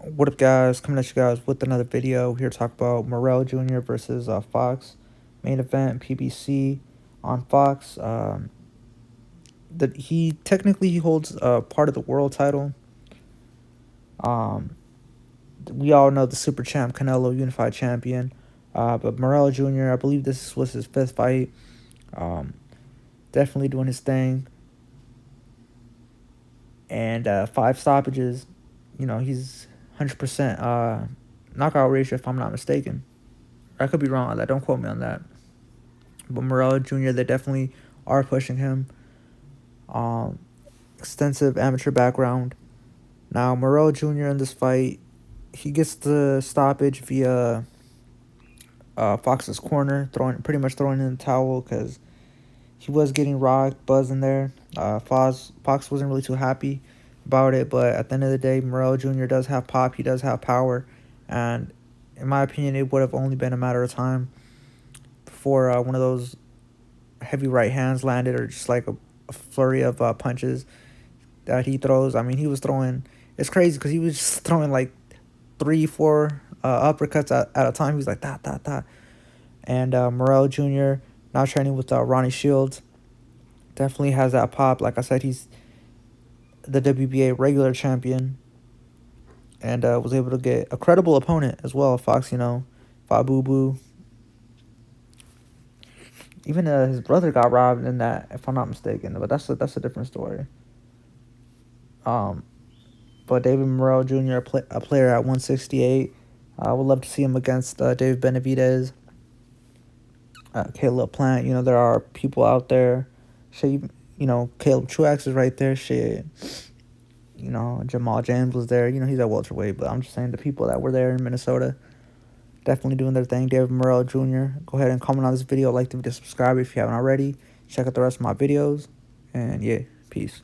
What up, guys? Coming at you guys with another video. We're here to talk about Morrell Jr. versus Fox. Main event, PBC on Fox. That he holds part of the world title. Um, we all know the Super Champ Canelo Unified Champion. But Morrell Jr., I believe this was his fifth fight. Um, Definitely doing his thing. And 5 stoppages. He's 100% knockout ratio, if I'm not mistaken. I could be wrong on that. Don't quote me on that. But Morrell Jr., they definitely are pushing him. Um, Extensive amateur background. Now, Morrell Jr. in this fight, he gets the stoppage via Fox's corner, pretty much throwing in the towel because he was getting rocked, buzzing there. Fox wasn't really too happy about it, but at the end of the day, Morrell Jr. does have pop. He does have power, and in my opinion, it would have only been a matter of time before one of those heavy right hands landed, or just like a flurry of punches that he throws. I mean, he was throwing. It's crazy because he was just throwing like 3, 4 uppercuts at a time. He was like that. And Morrell Jr. now training with Ronnie Shields definitely has that pop. Like I said, he's the WBA regular champion, and was able to get a credible opponent as well. Fox, fought Boo Boo. Even his brother got robbed in that, if I'm not mistaken. But that's a different story. Um, but David Morrell Jr., a player at 168. I would love to see him against David Benavidez, Caleb Plant. There are people out there. Shit, Caleb Truax is right there. Shit, Jamal James was there. He's at welterweight. But I'm just saying the people that were there in Minnesota definitely doing their thing. David Morrell Jr. Go ahead and comment on this video. Like the video, subscribe if you haven't already. Check out the rest of my videos. And yeah, peace.